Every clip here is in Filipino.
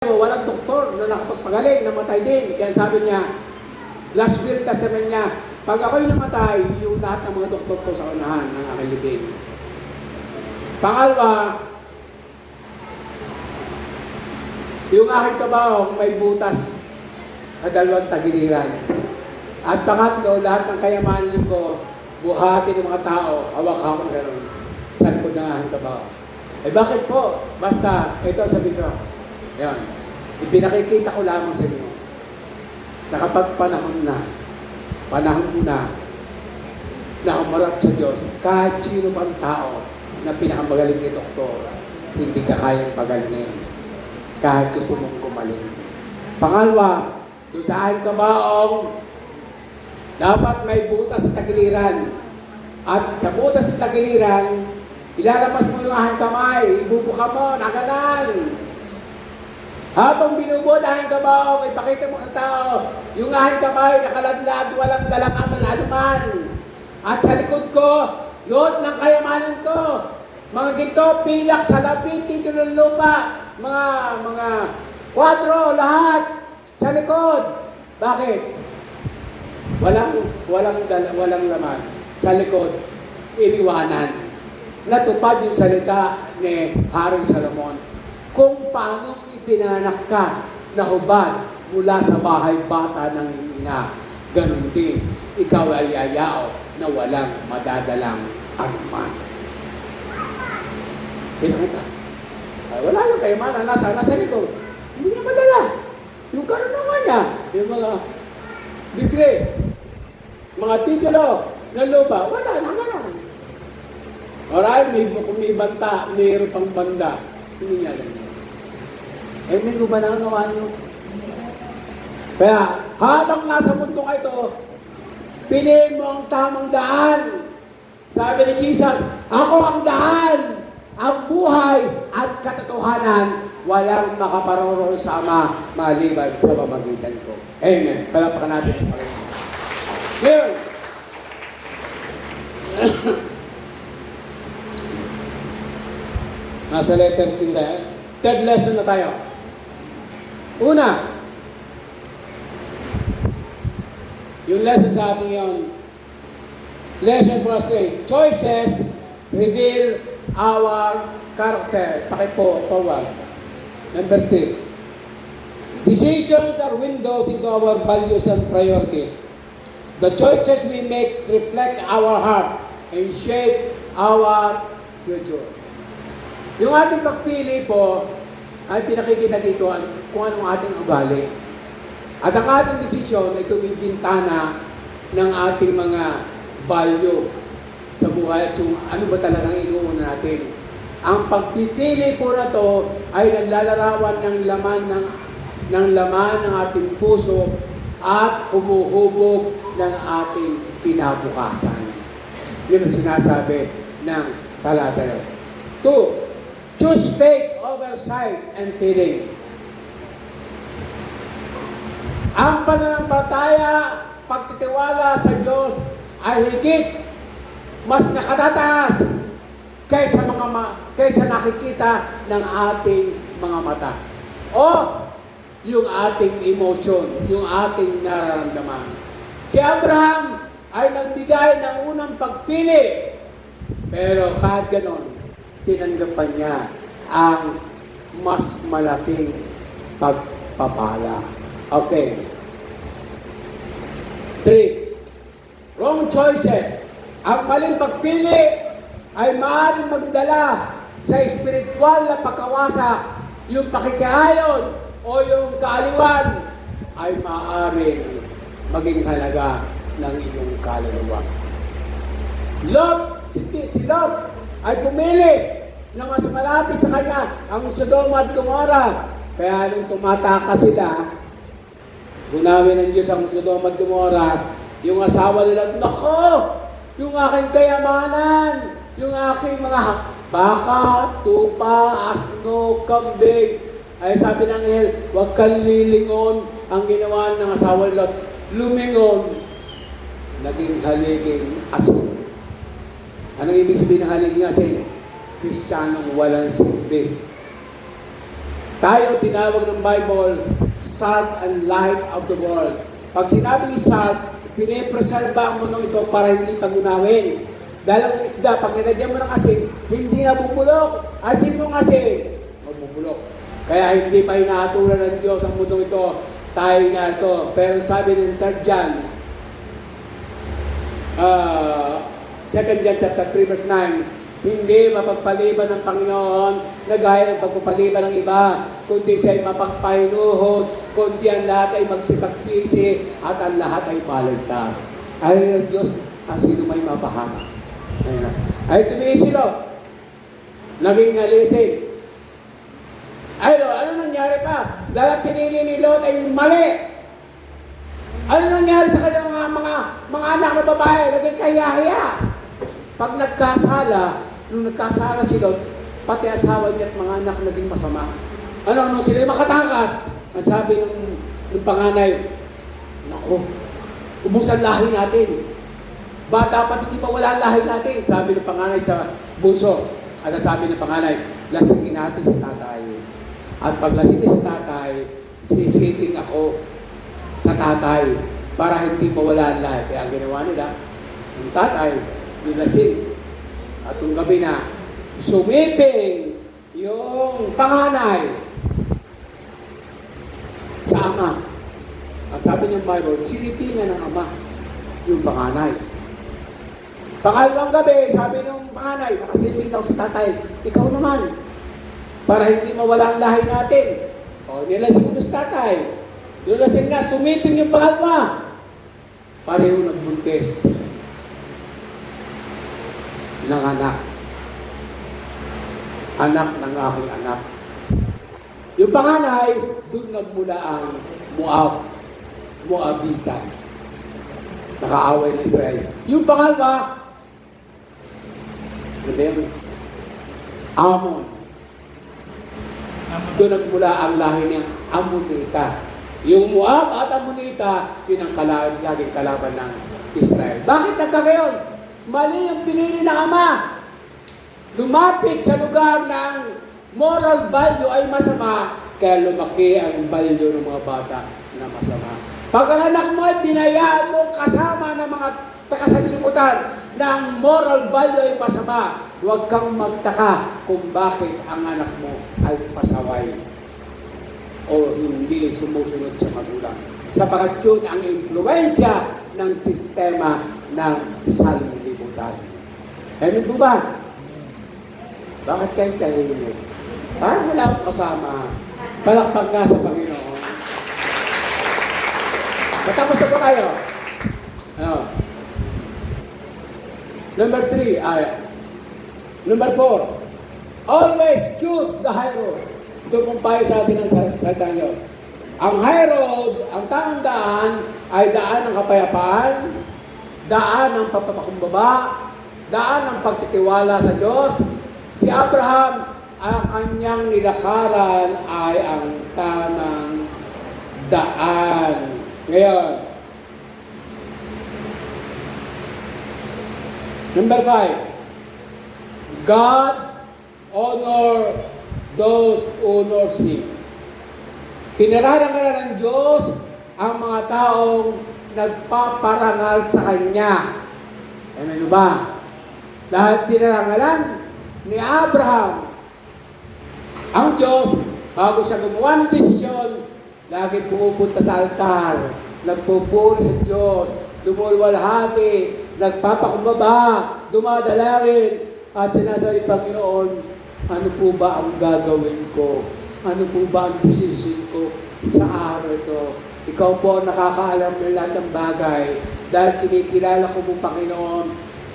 walang doktor na nakapagpagaling, namatay din. Kaya sabi niya, last will testament niya, pag ako'y namatay, yung lahat ng mga doktor ko sa unahan ng aking libing. Pangalawa, yung aking kabaong may butas sa dalawang tagiliran. At pangatlo, lahat ng kayamanan ko, buhati ng mga tao, hawak-hawak na rin. Saan ko na aking kabaong? Eh bakit po? Basta, ito sabi ko. Yan. Ipinakikita ko lamang sa inyo na kapag panahon mo na umarap sa Diyos, kahit sino pang tao na pinakamagaling ni doktor, hindi ka kayang pagalingin kahit gusto mong gumaling. Pangalawa, doon sa aking kabaong, dapat may butas sa tagiliran. At sa butas sa tagiliran, ilalabas mo yung aking kamay, ibubuka mo, nakanan. Habang binubuod aking kabaong, ipakita mo sa tao, yung aking kamay nakaladlad, walang dalang anuman. At sa likod ko, load ng kayamanan ko. Mga ginto, pilak, salapi, tito ng lupa, mga kwadro, lahat sa likod. Bakit? Walang laman. Sa likod, iniwanan. Natupad yung salita ni Haring Salomon. Kung paano ipinanak ka na hubad mula sa bahay bata ng ina, ganun din, ikaw ay ayaw na walang madadalang anuman. Kita. Wala yung kayamanan, nasa likod. Hindi niya madala. Yung karunungan niya, yung mga degree, mga titulo na lupa, wala na gano'n. Alright, kung may banta, mayroon pang banda, hindi niya lang. Eh, may gumanagawa nyo. Kaya, habang nasa mundo ka ito, piliin mo ang tamang daan. Sabi ni Jesus, ako ang daan, ang buhay at katotohanan, walang makaparoroon sa Ama maliban sa pamamagitan ko. Amen. Palapakan natin ang Panginoon. Ngayon, nasa letter C tayo. Third lesson na tayo. Una, yung lesson sa ating yun, lesson for us today, choices reveal our character. Pakipo, forward. Number 3, decisions are windows into our values and priorities. The choices we make reflect our heart and shape our future. Yung ating pagpili po, ay pinakikita dito kung anong ating ugali. At ang ating desisyon ay kumibintana ng ating mga value sa buhay at yung ano ba talagang inuuna natin. Ang pagpipili po na to ay naglalarawan ng laman ng ating puso at humuhubog ng ating kinabukasan. Yun ang sinasabi ng talata. 2, choose faith over sight and feeling. Ang pananampalataya, pagtitiwala sa Diyos ay higit mas nakatataas kaysa nakikita ng ating mga mata. O yung ating emotion, yung ating nararamdaman. Si Abraham ay nagbigay ng unang pagpili. Pero kahit ganon, tinanggapan niya ang mas malaking pagpapala. Okay. 3, wrong choices. Ang maling pagpili ay maaaring magdala sa espiritual na pagkawasak. Yung pakikiayon o yung kaaliwan ay maaaring maging halaga ng iyong kaluluwa. Si Lot ay pumili na mas malapit sa kanya ang Sodoma at Gomorrah. Kaya nung tumatakas sila, gunawin ng Diyos ang Sodoma at Gomorrah, yung asawa nila, nako, yung aking kayamanan, yung aking mga baka, tupa, asno, kambing, ay sabi ng anghel, huwag kang lilingon. Ang ginawa ng asawa nila, lumingon, naging haliging asin. Anong ibig sabihin ng haliging asin? Kristiyanong walang silbi. Tayo tinawag ng Bible, salt and light of the world. Pag sinabing salt, pinipreserba ang mundong ito para hindi pagunawin. Dahil ang isda, pag nilagyan mo ng asin, hindi na bubulok. Asin mong asin, magbubulok. Kaya hindi pa inaatulan ng Diyos ang mundong ito. Tayo na ito. Pero sabi ng 3 John, 2 John chapter 3 verse 9, hindi mapagpaliban ng Panginoon na gaya ng pagpapaliban ng iba, kundi siya ay mapagpahinuhod, kundi ang lahat ay magsipagsisi at ang lahat ay maligtas. Ay ng Diyos, ang sino may mapahama. Ay tumiis sila. Naging alisin. Ay, ano nangyari pa? Dahil pinili ni Lot ay mali. Ano nangyari sa kanyang mga anak na babae? Naging kaya-haya. Pag nung nagkasala si Lot, pati asawa niya at mga anak naging masama. Ano, sila yung makatakas. Ang sabi ng panganay, naku, ubusan lahi natin. Ba, dapat hindi pa wala lahi natin? Sabi ng panganay sa bunso. At sabi ng panganay, lasingin natin si tatay. At pag lasingin si tatay, sisiting ako sa tatay para hindi mawala ang lahi. Kaya ang ginawa nila, yung tatay, nilasing. At yung gabi na, sumiping yung panganay sa ama. At sabi ng Bible, sinipingan ng ama yung panganay. Pangalawang gabi, sabi ng panganay, nakasiping daw si tatay, ikaw naman, para hindi mawala ang lahi natin. O, nilasing mo sa tatay. Nilasing na, sumiping yung pangalawa. Pareho nagbuntis ng anak. Anak ng aking anak. Yung panganay, doon nagmula ang Moabita. Nakaaway ng Israel. Yung pangalawa, Amon. Doon nagmula ang lahi ng Amonita. Yung Moab at Amonita, yun ang laging kalaban ng Israel. Bakit nagkagayon? Mali ang pinili ng ama. Lumapit sa lugar ng moral value ay masama, kaya lumaki ang value ng mga bata na masama. Pag ang anak mo ay binayaan mo kasama ng mga takasalimutan ng moral value ay masama, huwag kang magtaka kung bakit ang anak mo ay pasaway o hindi sumusunod sa magulang. Sapagat yun ang impluensya ng sistema ng sanlibutan. Amen po ba? Bakit kayo tahimik? Parang wala akong kasama. Palakpag nga sa Panginoon. Matapos na po tayo. Ano? Number 4. Always choose the high road. Ito pong payo sa atin ng salita nyo. Ang high road, ang tamang daan, ay daan ng kapayapaan, daan ng pagpapakumbaba, daan ng pagtitiwala sa Diyos. Si Abraham, ang kanyang nilakaran ay ang tamang daan. Ngayon, number 5, God honor those who honor Him. Pinararangalan ng Diyos ang mga taong nagpaparangal sa Kanya. Amen ba? Dahil pinarangalan ni Abraham ang Diyos, bago siya gumawa ng desisyon, lagi pumupunta sa altar, nagpupuri sa Diyos, lumulwalhati, nagpapakumbaba, dumadalangin, at sinasabi, Panginoon, ano po ba ang gagawin ko? Ano po ba ang decision ko sa araw ito? Ikaw po ang nakakaalam ng lahat ng bagay. Dahil kinikilala ko mo, Panginoon,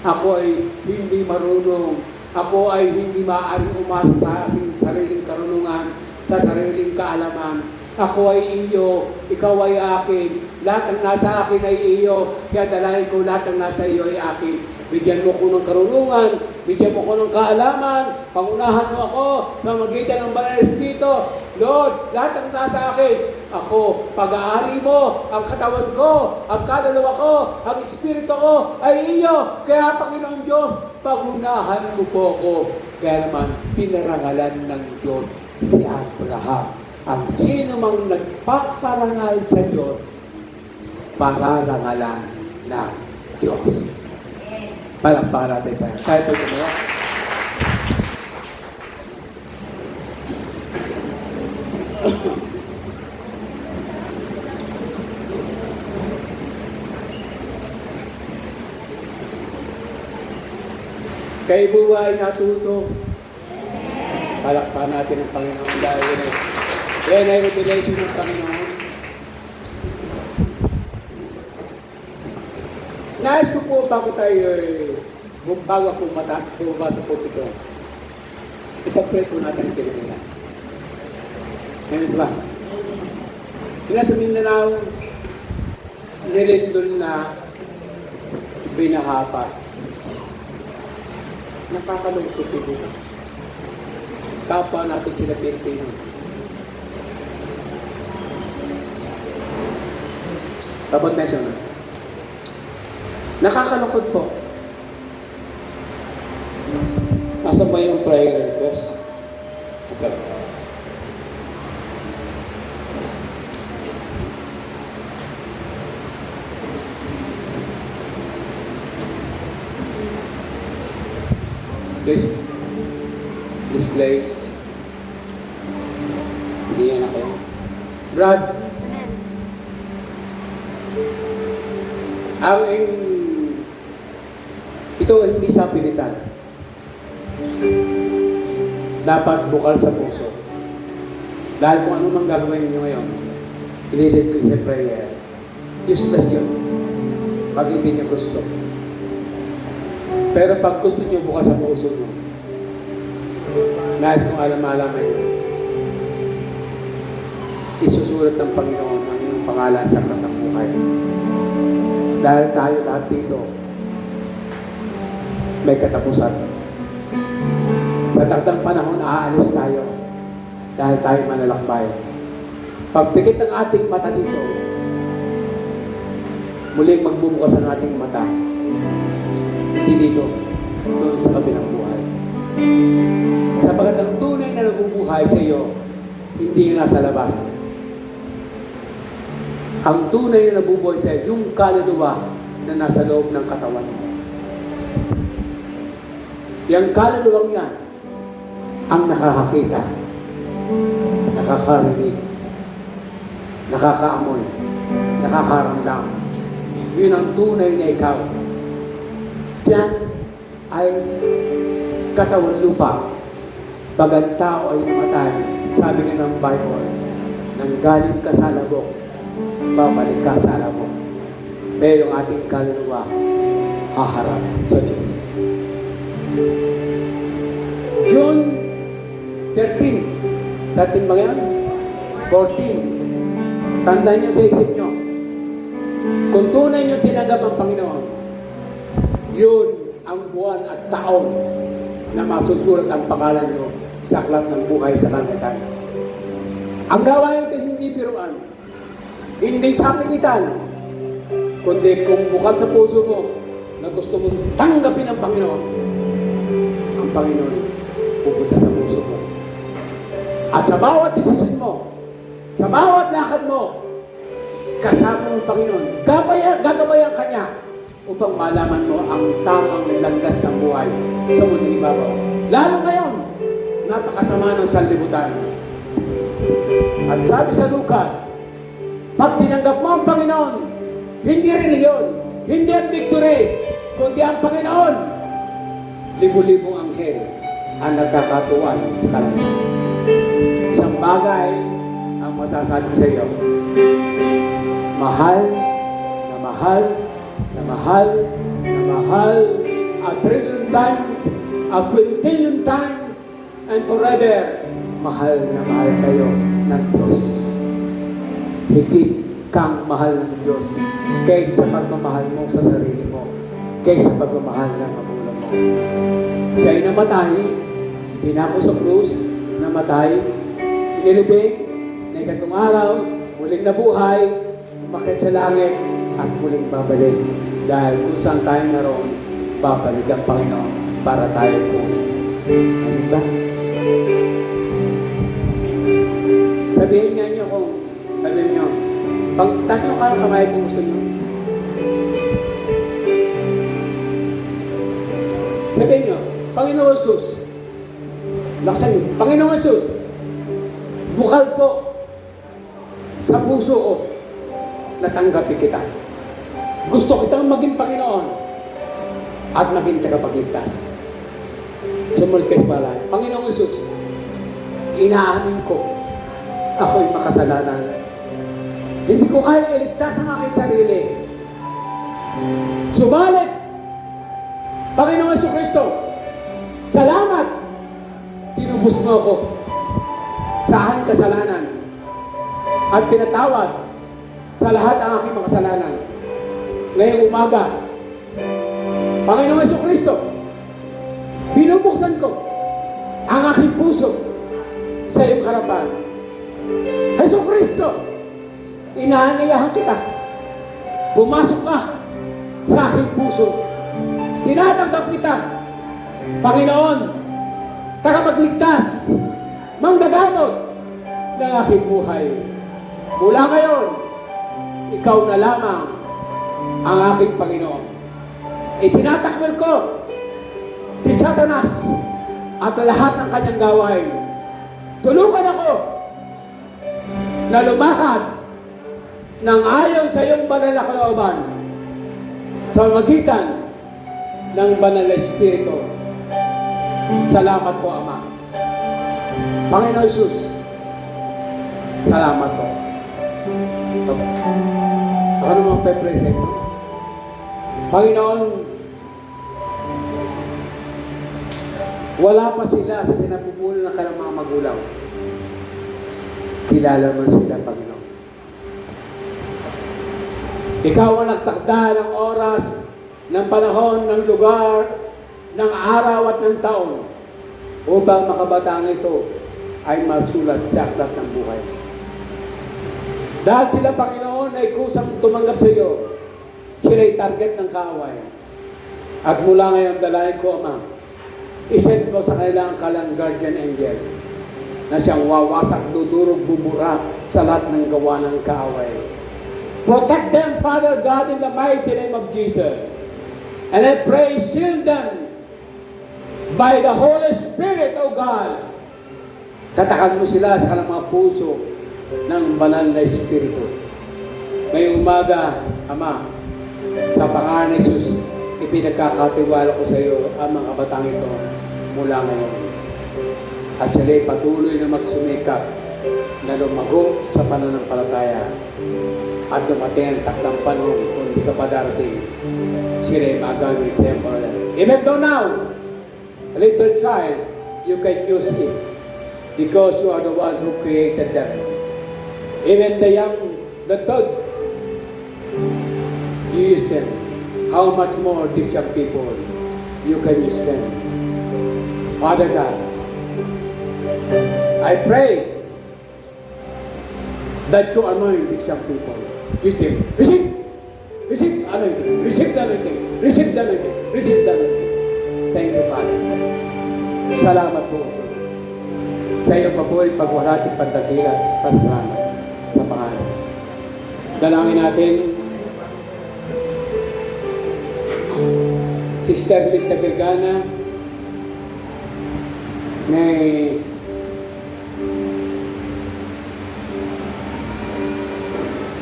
ako ay hindi marunong. Ako ay hindi maaaring umasa sa aking sariling karunungan, sa sariling kaalaman. Ako ay iyo, ikaw ay akin. Lahat ng nasa akin ay iyo. Kaya dalahin ko lahat ng nasa iyo ay akin. Bigyan mo ko ng karunungan, bigyan mo ko ng kaalaman, pangunahan mo ako sa magitan ng Banal na Espiritu. Lord, lahat ng nasa akin, ako, pag-aari mo, ang katawan ko, ang kaluluwa ko, ang espiritu ko, ay iyo. Kaya, Panginoon Diyos, pagunahan mo po ako. Kaya naman, pinarangalan ng Diyos si Abraham. Ang sino mang nagpaparangal sa Diyos, pararangalan ng Diyos. Palakpakan natin pa. Tayo po ito. Kay buhay natuto. Palakpakan natin ang Panginoon dahil yan ay revelation ng Panginoon. Nais ko po bago tayo bago po bumaba sa pulpito, ipag-pray po natin ang Pilipinas. Ngayon ba? Yung nasa Mindanao, nilindol na binahapa. Nakakalungkot ito. Kapwa natin sila Pilipino. Tapos na siya na. Nakakalungkot po. Nasa ba yung prayer request? Okay. This place. Hindi yan ako. Brad, ito hindi sa pilitan. Dapat bukal sa puso. Dahil kung ano mang gagawin niyo ngayon, ililid ko sa prayer. Useless yun. Pag hindi niyo gusto. Pero pag gusto niyo bukal sa puso niyo, nais kong alam-alaman niyo, isusulat ng Panginoon ang iyong pangalan sa aklat ng buhay. Dahil tayo lahat dito, may katapusan. Patakdang panahon, aalis tayo dahil tayo manlalakbay. Pagpikit ng ating mata dito, muling magbubukas ang ating mata. Hindi dito, doon sa kabilang buhay. Sapagat ang tunay na nabubuhay sa iyo, hindi yung nasa labas. Ang tunay na nabubuhay sa iyo, yung kaluluwa na nasa loob ng katawan mo. Yang kaluluwang yan, ang nakakakita, nakakarinig, nakakaamoy, nakakaramdam. Yun ang tunay na ikaw. Diyan ay katawan lupa. Pag ang tao ay namatay, sabi nga ng Bible, nanggaling ka sa labok, babalik ka sa labok. Pero ang ating kaluluwa, haharap sa Diyos. June 13. 13 ba yan? 14. Tandaan nyo sa isip nyo. Kung tunay nyo tinagap ang Panginoon, yun ang buwan at taon na masusulat ang pangalan nyo sa aklat ng buhay sa kalangitan. Ang gawain ito hindi biruan, hindi sa pilitan, kundi kung bukal sa puso mo na gusto mong tanggapin ang Panginoon, ang Panginoon pupunta sa puso mo. At sa bawat desisyon mo, sa bawat lakad mo, kasama ng Panginoon, gagabayan ka niya upang malaman mo ang tamang landas ng buhay sa mundong ibabaw. Lalo ngayon, napakasama ng sanlibutan. At sabi sa Lucas, pag tinanggap mo ang Panginoon, hindi reliyon, hindi ang victory, kundi ang Panginoon, libo-libong anghel ang nagkakatuwan sa kanila. Isang bagay ang masasabi ko sa iyo, mahal na mahal na mahal na mahal a trillion times, a quintillion times, and forever, mahal na mahal kayo ng Diyos. Higit kang mahal ng Diyos kaysa pagmamahal mo sa sarili mo, kaysa pagmamahal ng magulang mo. Siya ay namatay, pinako sa krus, namatay, inilibing, na ikatong araw, muling nabuhay, umakyat sa langit, at muling babalik. Dahil kung saan tayo naroon, babalik ang Panginoon para tayo kunin. Ano ba? Sa Sabihin nga niyo kung, sabihin niyo, pag taas nyo ka ng kamay kung gusto niyo. Sabihin niyo, Panginoon Jesus, laksan niyo, Panginoon Jesus, bukal po sa puso ko na tanggapin kita. Gusto kitang maging Panginoon at maging tagapagligtas. Sumunod kayo sa balay. Panginoong Jesus, inaamin ko, ako'y makasalanan. Hindi ko kaya iligtas ang aking sarili. Subalit, Panginoong Jesucristo, salamat, tinubos mo ako sa aking kasalanan at pinatawad sa lahat ang aking mga kasalanan. Ngayong umaga, Panginoong Jesucristo, binubuksan ko ang aking puso sa iyong harapan. Jesucristo, inaangayahan kita. Pumasok ka sa aking puso. Tinatanggap kita, Panginoon, tagapagligtas, manggagamot ng aking buhay. Mula ngayon, ikaw na lamang ang aking Panginoon. Itinatakbil ko si Satanas at lahat ng kanyang gawain. Tulungan ako na lumakad ng ayon sa iyong banal na kalooban sa magitan ng banal na Espiritu. Salamat po, Ama. Panginoon Jesus, salamat po. Ako naman pe-present. Panginoon, wala pa sila sa sinapupunan ng kanilang mga magulang. Kilala mo sila, Panginoon. Ikaw ang nagtakda ng oras, ng panahon, ng lugar, ng araw at ng taon upang makabatang ito ay masulat sa aklat ng buhay. Dahil sila, Panginoon, ay kusang tumanggap sa iyo, sila'y target ng kaaway. At mula ngayon, dalayan ko, Ama, isend ko sa kanilang kalang guardian angel na siyang wawasak, dudurog, bubura sa lahat ng gawa ng kaaway. Protect them, Father God, in the mighty name of Jesus. And I pray, seal them by the Holy Spirit, O God. Tatakan mo sila sa kanilang mga puso ng banal na Espiritu. Ngayong umaga, Ama, sa pangalan ni Jesus, ipinagkakatiwala ko sa iyo ang mga batang ito mula ngayon. At sila'y patuloy na magsumikap na lumago sa pananampalataya at dumating ang takdang panahon kung hindi ka pa darating, sila'y magamit sa iyong pangalan. Even though now, a little child, you can use it because you are the one who created them. Even the young, the third, you use them. How much more these young people, you can use them. Father God, I pray that you anoint these young people. Use them. Receive! Receive anointing. Receive the anointing. Receive the anointing. Receive the anointing. Thank you, Father. Salamat po, Diyos. Sa iyong mabuhay pagwarati, pagdakila, pagsalamat sa pangalan. Dalangin natin Sister Linda Gergana may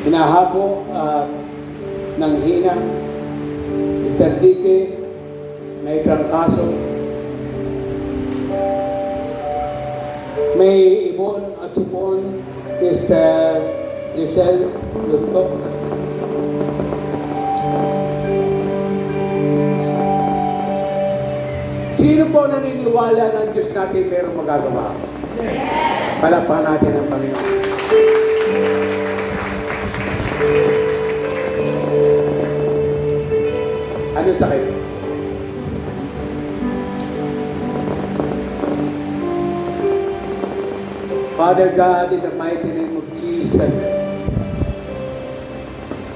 hinahabo ng hina. Mr. Dite may trangkaso. May ibon at supon. Mr. Giselle Luntok. Sino po naniniwala ng Diyos natin mayroong magagawa? Yes. Palakpakan natin ang Panginoon. Anong sakit? Father God, in the mighty name of Jesus,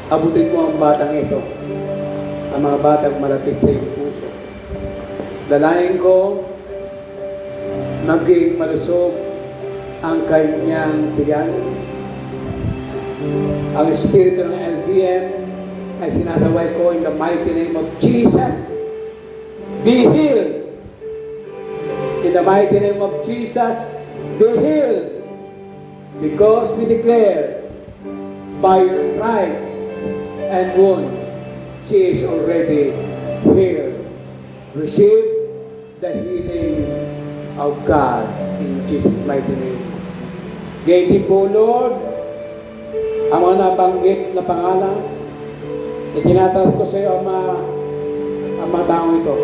abutin mo ang batang ito, ang mga batang malapit sa iyong puso. Dalayan ko, maging malusog ang kanyang tiyan. Ang espiritu ng LBM ay sinasaway ko in the mighty name of Jesus. Be healed. In the mighty name of Jesus, be healed. Because we declare, by your stripes and wounds, she is already healed. Receive the healing of God in Jesus' mighty name. Ganyan po, Lord, ang mga nabanggit na pangalan, itinatawag ko sa iyo ang mga taong ito.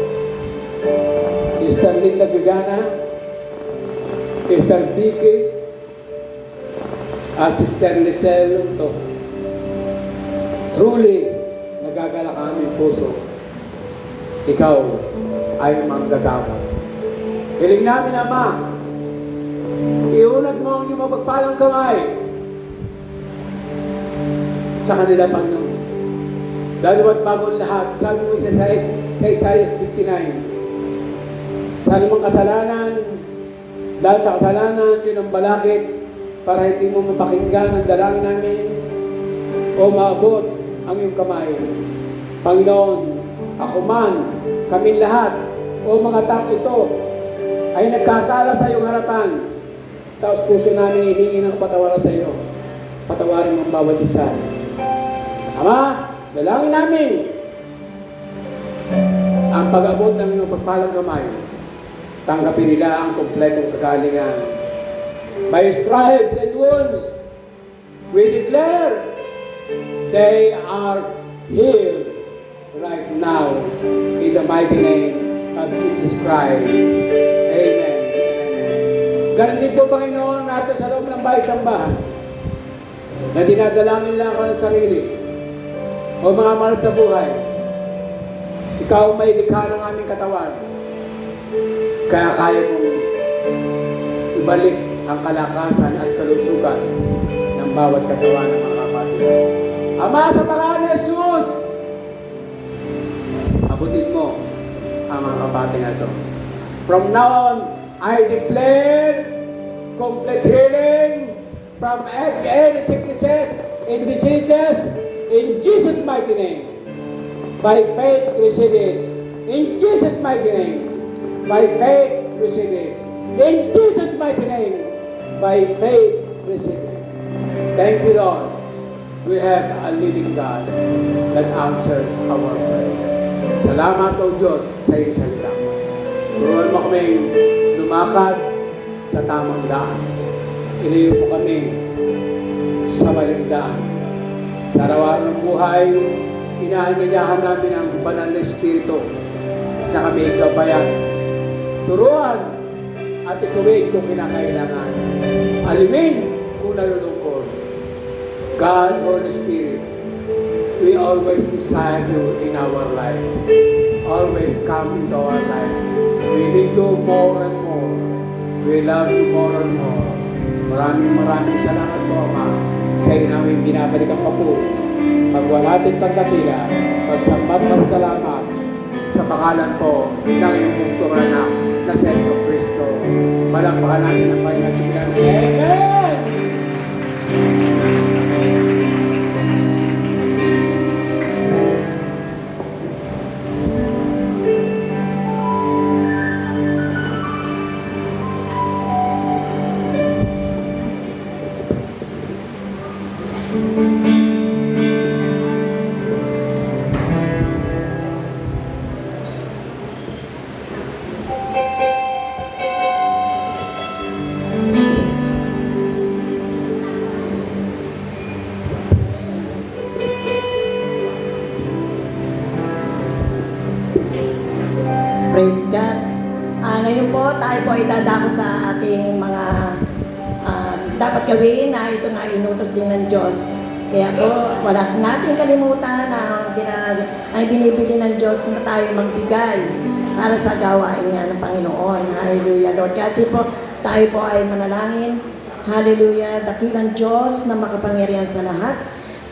Sister Linda Gugana, Sister Vicky, Sister Lisel Lunto. Truly, nagagalak ang aming puso. Ikaw ay manggagawa. Hiling namin, Ama, iunat mo ang iyong mapagpalang kamay sa kanila, Panginoon. Dahil ba't bagong lahat, sabi mo sa Isaiah 59, sa anumang kasalanan, dahil sa kasalanan, yun ang balakid para hindi mo mapakinggan ang dalangin namin o maabot ang iyong kamay. Panginoon, ako man, kaming lahat, o mga tao ito, ay nagkasala sa iyong harapan. Tapos puso namin hihingi ng patawaran sa iyo. Patawarin mo ang bawat isa. Ama, dalangin namin ang pag-abot ng iyong pagpalang kamay. Tanggapin nila ang kompletong kagalingan. By stripes and wounds, we declare they are healed right now in the mighty name of Jesus Christ. Amen. Ganun din po, Panginoon, natin sa loob ng bahay-sambahan na dinadalangin lang ako ng sarili o mga mahal sa buhay. Ikaw may likha ng aming katawan. Kaya kaya mong ibalik ang kalakasan at kalusugan ng bawat katawan ng mga kapatid. Ama, sa pangalan ni Jesus, abutin mo ang mga kapatid na ito. From now on, I declare complete healing from any sicknesses and diseases in Jesus' mighty name. By faith, receive it. In Jesus' mighty name. By faith, receive it. In Jesus' mighty name. By faith, receive it. Thank you, Lord. We have a living God that answers our prayer. Salamat, O Diyos, sa iyong salita. Turuan mo kaming lumakad sa tamang daan. Iniyo mo kami sa maling daan. Sa araw-araw ng buhay, inaanyayahan namin ang banal na Espiritu na kami gabayan. Turuan at ituwid kung kinakailangan. Alimin kung nalulungkot. God, Holy Spirit, we always desire you in our life. Always come into our life. We need you more and more. We love you more and more. Maraming salamat po, Ama. Sa iyo namin binabalik ang papuri. Pagwalatin pagdakila, pagsambat magsalamat sa pangalan po ng iyong bugtong anak na si Yesu Cristo. Palakpakan natin ang Panginoon at sumila. Amen! Praise God. Ngayon po, tayo po ay dadako sa ating mga dapat gawin na ito na inutos din ng Diyos. Kaya po, wala natin kalimutan ang binibili ng Diyos na tayo magbigay para sa gawain nga ng Panginoon. Hallelujah, Lord. Kasi po, tayo po ay manalangin. Hallelujah, dakilang Diyos na makapangyarihan sa lahat.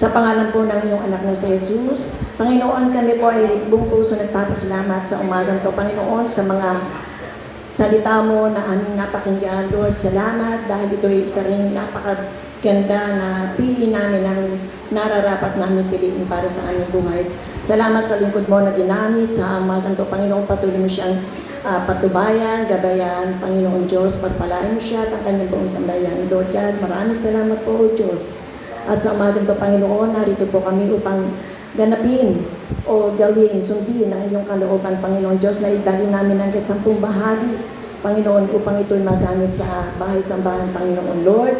Sa pangalan po ng iyong anak na si Jesus, Panginoon, kami po ay buong puso nagpapasalamat sa umagang to, Panginoon, sa salita mo na aming napakinggan. Lord, salamat dahil ito ay isa rin napakaganda na pili namin ang nararapat namin piliin para sa aming buhay. Salamat sa lingkod mo na ginamit sa mga ganito, Panginoon, patuloy mo siyang patubayan, gabayan, Panginoon Diyos, pagpalain mo siya at ang kanyang buong sambayan. Lord God, maraming salamat po, O Diyos. At sa umagang to, Panginoon, narito po kami upang ganapin o gawin, sundin ang iyong kalooban, Panginoon Diyos, na idali namin ang kasampung bahagi, Panginoon, upang ito'y magamit sa bahay-sambahan, Panginoon. Lord,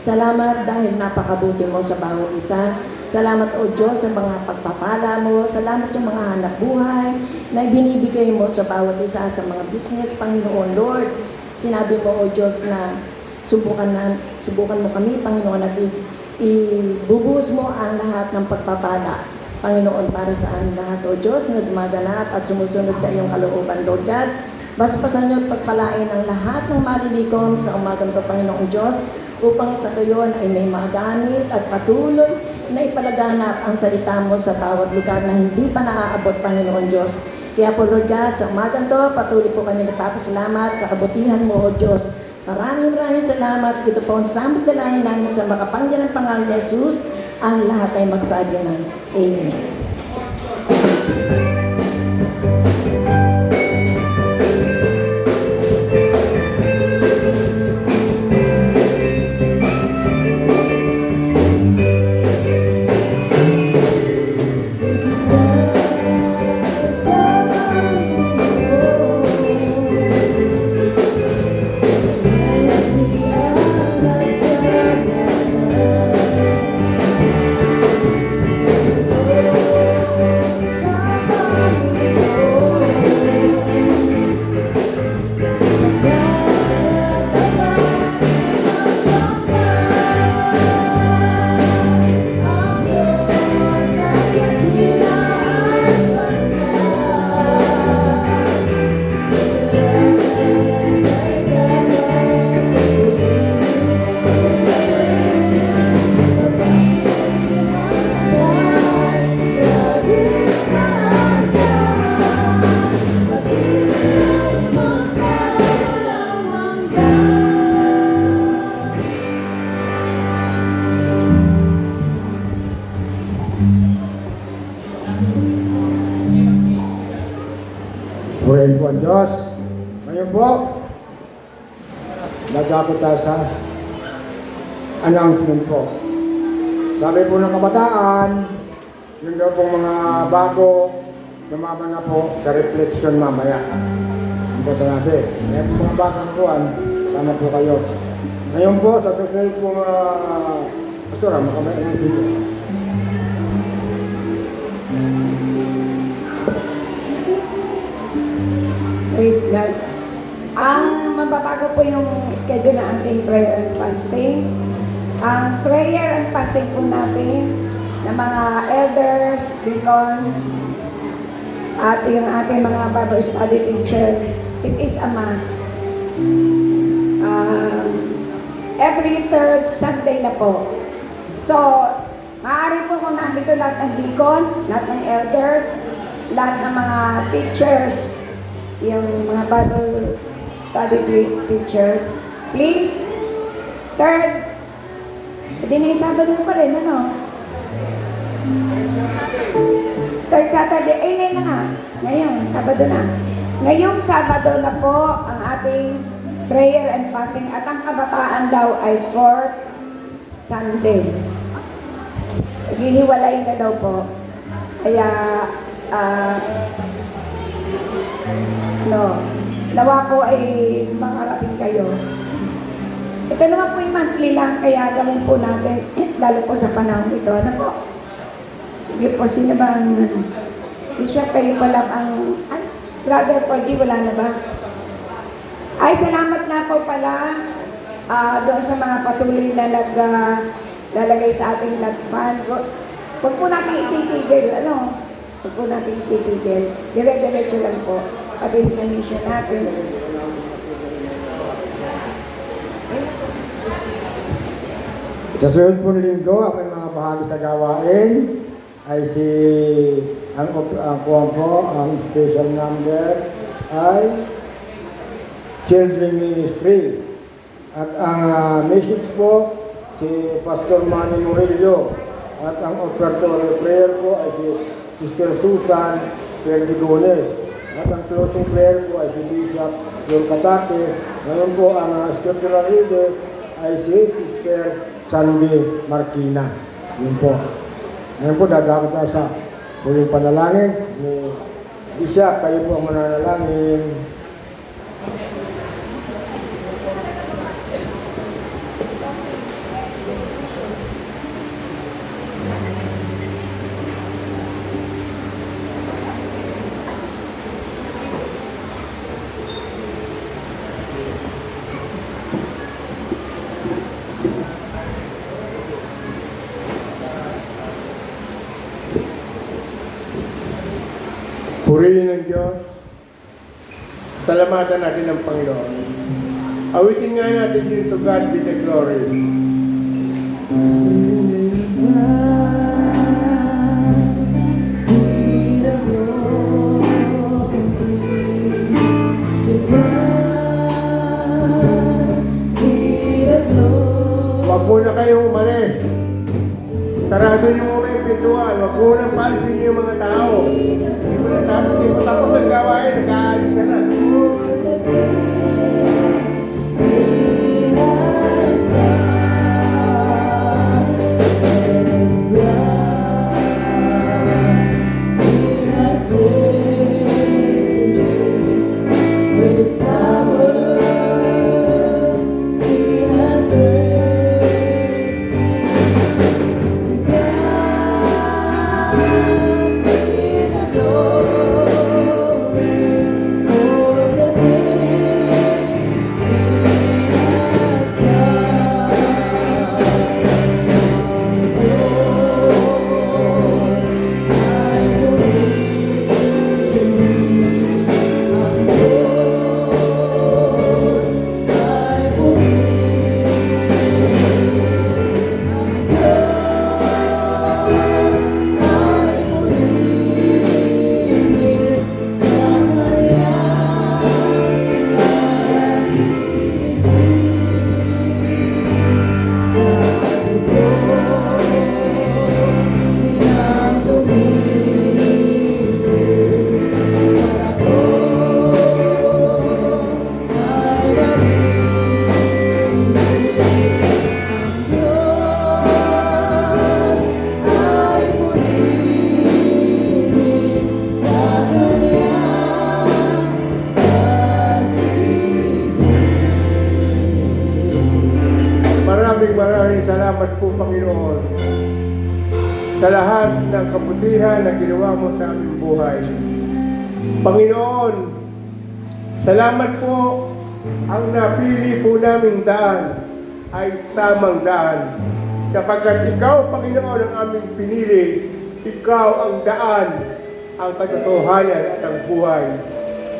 salamat dahil napakabuti mo sa bawat isa. Salamat, O Diyos, sa mga pagpapala mo. Salamat sa mga hanap buhay na binibigay mo sa bawat isa sa mga business, Panginoon. Lord, sinabi mo, O Diyos, na subukan mo kami, Panginoon, at ibubuhos mo ang lahat ng pagpapala, Panginoon, para sa aming lahat, O Diyos, na dumaganap at sumusunod sa iyong kalooban, Lord God. Baspasan niyo at pagpalain ang lahat ng malilikom sa umagang to, Panginoong Diyos, upang sa gayon ay may magamit at patuloy na ipalaganap ang salita mo sa bawat lugar na hindi pa naaabot, Panginoon Diyos. Kaya po, Lord God, sa umagang to, patuloy po kami nagpapasalamat sa kabutihan mo, O Diyos. Maraming salamat. Ito po ang samot dalangin namin sa makapangyarihang pangalan ni Jesus. Ang lahat ay magsabi ng Amen. Purihin po ang Diyos. Ngayon po, nagkakot tayo sa announcement po. Sabi po ng kabataan, yung daw pong mga bago, sumama na po sa reflection mamaya. Ang po sa natin. Ngayon po mga batang kuwan, sama po kayo. Ngayon po, sa susunod po mga pastora, makamay ng dito. Praise God. Mababago po yung schedule ng ating prayer and fasting. Ang prayer and fasting po natin ng mga elders, deacons, at yung ating mga Bible study teacher, it is a must. Every third Sunday na po. So, maaari po kung nandito lahat ng deacons, lahat ng elders, lahat ng mga teachers, yung mga Bible study teachers, please, third, hindi na yung Sabado pa rin, ano? Third Saturday, ngayon na nga, ngayon, Sabado na. Ngayong Sabado na po ang ating prayer and fasting at ang kabataan daw ay fourth Sunday. Hihiwalayin na daw po. Kaya, nawa po ay mangarapin kayo. Ito naman po yung monthly lang, kaya gawin po natin, lalo po sa panahon ito. Ano po? Sige po, sino ba ang Bishop, kayo pala ang, Brother Poggy, wala na ba? Ay, salamat nga po pala doon sa mga patuloy na naglalagay sa ating lot fund. Huwag po natin ititigil, ano? Huwag po natin ititigil. Dire-diretso lang po. Pati sa mission natin. Sa sunod po ng linggo, ako yung mga bahagi sa gawain ay ang special number ay Children Ministry. At ang message po, si Pastor Manny Murillo. At ang offertory prayer po ay si Sister Susan Perdigones. At ang closing prayer po ay si Bishop John Katate. Ngayon po ang scriptural reader ay si Sister Sandy Marquina. Yun po. Ngayon po dadakot tayo sa huling panalangin. Isa, kayo po ang mananalangin. Purihin ng Diyos. Salamatan natin ang Panginoon. Awitin nga natin yung to God be the glory. Huwag muna kayong umalis. Sarado niyo muna yung pintuan. Huwag muna palisin niyo yung mga tao. Hindi pa tapos ang gawain, nag-aalis na. Maraming salamat po, Panginoon, sa lahat ng kabutihan na ginawa mo sa aming buhay. Panginoon, salamat po, ang napili po naming daan ay tamang daan. Sapagkat ikaw, Panginoon, ang aming pinili, ikaw ang daan, ang katotohanan at ang buhay.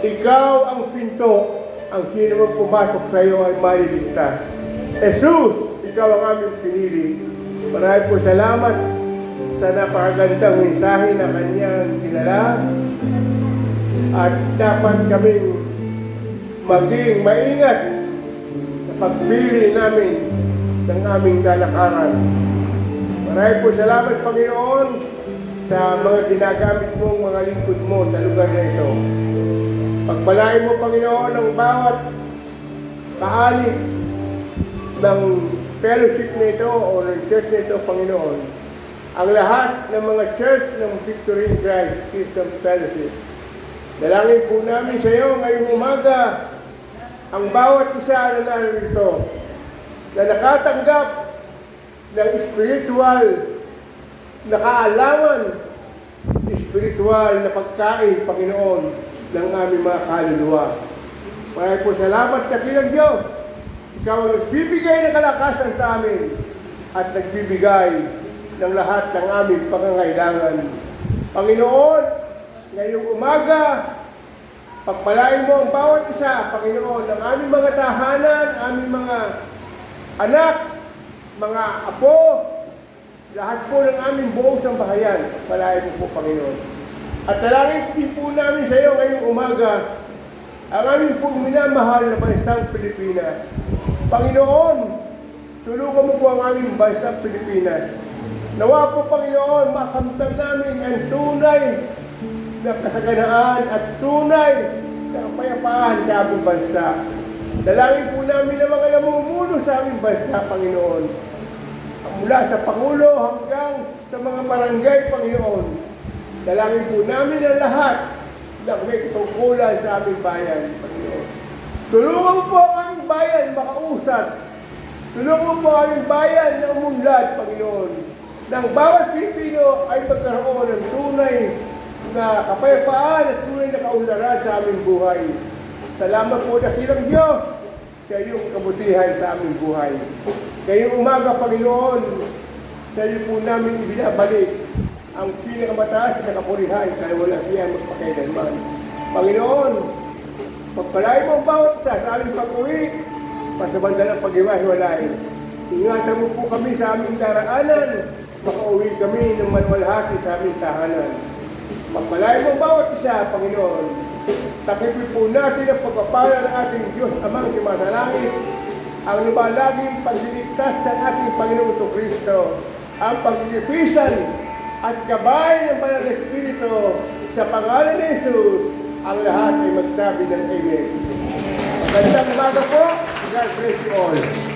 Ikaw ang pinto, ang sino mang pumasok sa iyo ay maliligtas. Jesus, ikaw ang aming pinili. Maraming po salamat sa napakagandang mensahe na kanyang dinala. At dapat kaming maging maingat sa pagpili namin ng aming kalakaran. Maraming po salamat, Panginoon, sa mga ginagamit mong mga lingkod mo sa lugar na ito. Pagpalain mo, Panginoon, ang bawat kaanib ng fellowship nito o ng church nito, Panginoon. Ang lahat ng mga church ng Victory in Christ Christian Fellowship. Dalangin po namin sa iyo ngayong umaga ang bawat isa na narito na nakatanggap ng spiritual na kaalaman, spiritual na pagkain, Panginoon, ng aming mga kaluluwa. Maraming po salamat sa kilang Diyos. Ikaw ang nagbibigay ng kalakasan sa amin at nagbibigay ng lahat ng aming pangangailangan. Panginoon, ngayong umaga, pagpalain mo ang bawat isa, Panginoon, ng aming mga tahanan, aming mga anak, mga apo, lahat po ng aming buong sambahayan, pagpalain mo po, Panginoon. At dalangin din po namin sa iyo ngayong umaga ang aming pong minamahal na bansang Pilipinas. Panginoon, tulungan mo po ang aming bansang Pilipinas. Nawa po, Panginoon, makamtan namin ang tunay na kasaganaan at tunay na kapayapaan sa aming bansa. Dalangin po namin ang mga namumuno sa aming bansa, Panginoon. Mula sa Pangulo hanggang sa mga barangay, Panginoon. Dalangin po namin ang lahat na may tungkulan sa aming bayan, Panginoon. Tulungan mo po ang aming bayan makausap. Tulungan mo po ang aming bayan na umunlad, Panginoon. Nang bawat Pilipino ay magkaroon ng tunay na kapayapaan at tunay na kaunlaran sa aming buhay. Salamat po dakilang Diyos sa iyong kabutihan sa aming buhay. Ngayong umaga, Panginoon, sa iyo po namin ibinabalik ang pinakamataas na kapurihan kaya wala siya magpakailanman. Panginoon, pagpalain mo ang bawat isa sa aming pag-uwi, pasabandalang pag-iwas-walay. Ingatan mo po kami sa aming daraanan, makauwi kami ng maluwalhati sa aming tahanan. Pagpalain mo ang bawat isa, Panginoon. Takipin po natin ang pagpapala ng ating Diyos Amang Sumasalangit, ang lumalaging pagliligtas ng ating Panginoon Kristo, ang paglilipisan at gabay ng Banal na Espiritu sa pangalan ni Jesus, ang lahat ay magsabi ng Amen. Magandang umaga po. God bless you all.